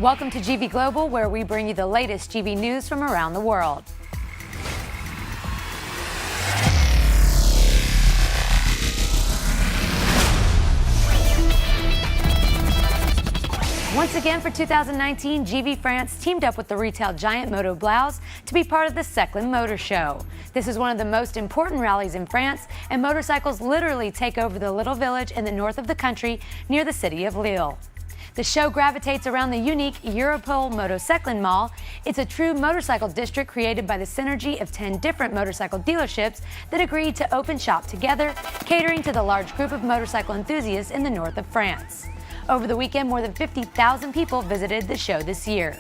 Welcome to Givi Global, where we bring you the latest Givi news from around the world. Once again for 2019, Givi France teamed up with the retail giant Moto Blouse to be part of the Seclin Motor Show. This is one of the most important rallies in France, and motorcycles literally take over the little village in the north of the country near the city of Lille. The show gravitates around the unique Europol Moto Seclin Mall. It's a true motorcycle district created by the synergy of 10 different motorcycle dealerships that agreed to open shop together, catering to the large group of motorcycle enthusiasts in the north of France. Over the weekend, more than 50,000 people visited the show this year.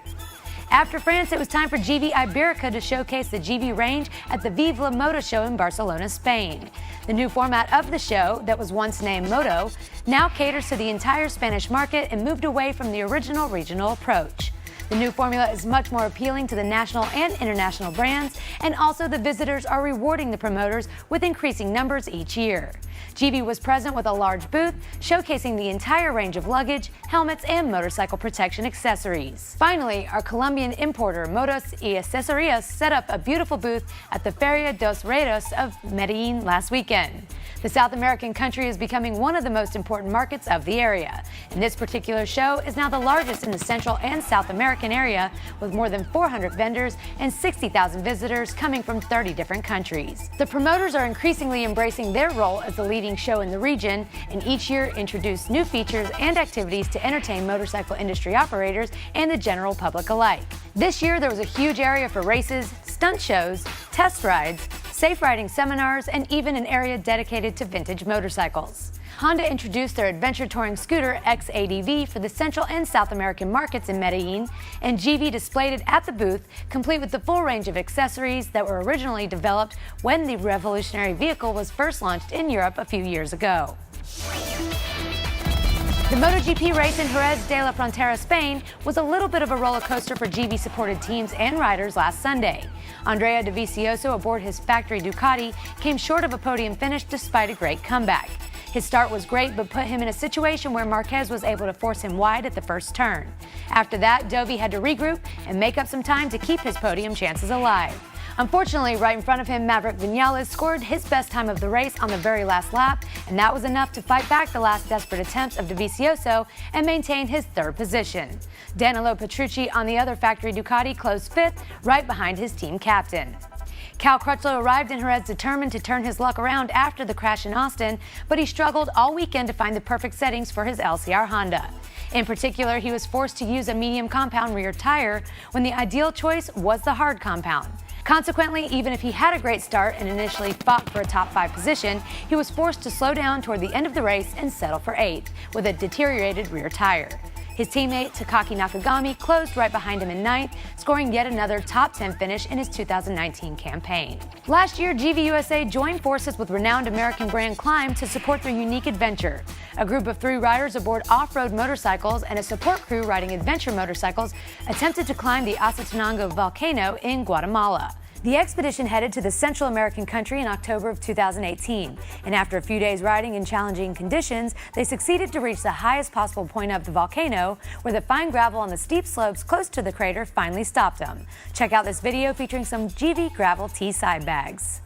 After France, it was time for Givi Iberica to showcase the Givi range at the Viva Moto Show in Barcelona, Spain. The new format of the show, that was once named Moto, now caters to the entire Spanish market and moved away from the original regional approach. The new formula is much more appealing to the national and international brands, and also the visitors are rewarding the promoters with increasing numbers each year. Givi was present with a large booth showcasing the entire range of luggage, helmets, and motorcycle protection accessories. Finally, our Colombian importer Motos y Accesorias set up a beautiful booth at the Feria dos Reyes of Medellin last weekend. The South American country is becoming one of the most important markets of the area, and this particular show is now the largest in the Central and South American area, with more than 400 vendors and 60,000 visitors coming from 30 different countries. The promoters are increasingly embracing their role as the leading show in the region, and each year introduce new features and activities to entertain motorcycle industry operators and the general public alike. This year there was a huge area for races, stunt shows, test rides, safe riding seminars, and even an area dedicated to vintage motorcycles. Honda introduced their adventure touring scooter X-ADV for the Central and South American markets in Medellin, and Givi displayed it at the booth, complete with the full range of accessories that were originally developed when the revolutionary vehicle was first launched in Europe a few years ago. The MotoGP race in Jerez de la Frontera, Spain, was a little bit of a roller coaster for Givi-supported teams and riders last Sunday. Andrea Dovizioso aboard his factory Ducati came short of a podium finish despite a great comeback. His start was great, but put him in a situation where Marquez was able to force him wide at the first turn. After that, Dovi had to regroup and make up some time to keep his podium chances alive. Unfortunately, right in front of him, Maverick Vinales scored his best time of the race on the very last lap, and that was enough to fight back the last desperate attempts of Dovizioso and maintain his third position. Danilo Petrucci on the other factory Ducati closed fifth, right behind his team captain. Cal Crutchlow arrived in Jerez determined to turn his luck around after the crash in Austin, but he struggled all weekend to find the perfect settings for his LCR Honda. In particular, he was forced to use a medium compound rear tire when the ideal choice was the hard compound. Consequently, even if he had a great start and initially fought for a top 5 position, he was forced to slow down toward the end of the race and settle for 8th with a deteriorated rear tire. His teammate Takaki Nakagami closed right behind him in 9th, scoring yet another top 10 finish in his 2019 campaign. Last year, Givi USA joined forces with renowned American brand Climb to support their unique adventure. A group of 3 riders aboard off-road motorcycles and a support crew riding adventure motorcycles attempted to climb the Asatenango volcano in Guatemala. The expedition headed to the Central American country in October of 2018, and after a few days riding in challenging conditions, they succeeded to reach the highest possible point of the volcano, where the fine gravel on the steep slopes close to the crater finally stopped them. Check out this video featuring some Givi Gravel Tea side bags.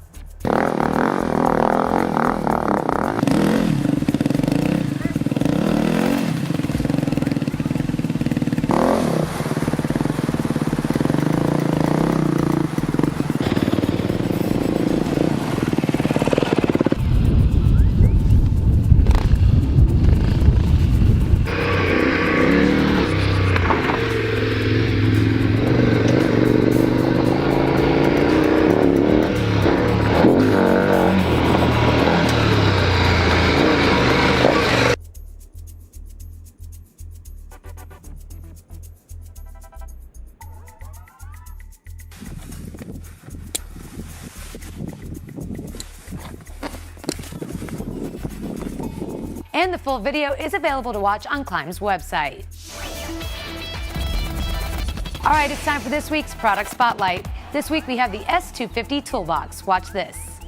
And the full video is available to watch on Climb's website. All right, it's time for this week's Product Spotlight. This week we have the S250 Toolbox. Watch this.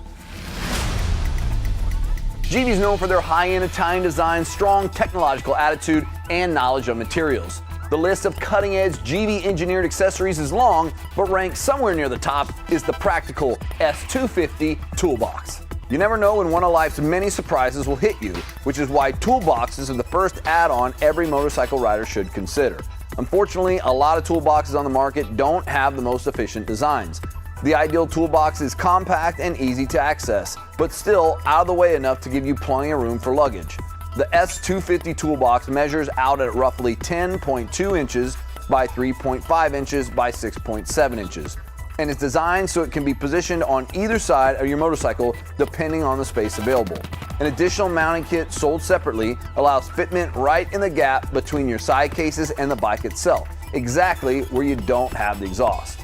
Givi is known for their high-end Italian design, strong technological attitude, and knowledge of materials. The list of cutting-edge Givi engineered accessories is long, but ranked somewhere near the top is the practical F250 Toolbox. You never know when one of life's many surprises will hit you, which is why toolboxes are the first add-on every motorcycle rider should consider. Unfortunately, a lot of toolboxes on the market don't have the most efficient designs. The ideal toolbox is compact and easy to access, but still out of the way enough to give you plenty of room for luggage. The S250 Toolbox measures out at roughly 10.2 inches by 3.5 inches by 6.7 inches, and is designed so it can be positioned on either side of your motorcycle depending on the space available. An additional mounting kit sold separately allows fitment right in the gap between your side cases and the bike itself, exactly where you don't have the exhaust.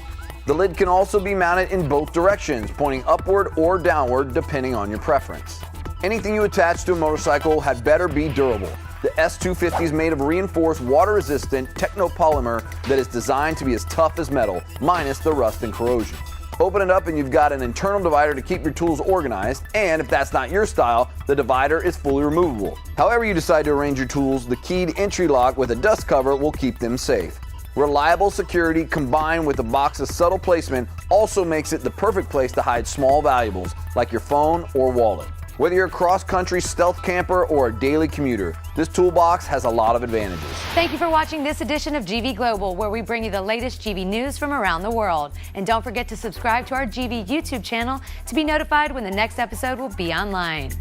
The lid can also be mounted in both directions, pointing upward or downward depending on your preference. Anything you attach to a motorcycle had better be durable. The S250 is made of reinforced, water-resistant technopolymer that is designed to be as tough as metal, minus the rust and corrosion. Open it up and you've got an internal divider to keep your tools organized, and if that's not your style, the divider is fully removable. However you decide to arrange your tools, the keyed entry lock with a dust cover will keep them safe. Reliable security combined with a box's subtle placement also makes it the perfect place to hide small valuables like your phone or wallet. Whether you're a cross-country stealth camper or a daily commuter, this toolbox has a lot of advantages. Thank you for watching this edition of Givi Global, where we bring you the latest Givi news from around the world. And don't forget to subscribe to our Givi YouTube channel to be notified when the next episode will be online.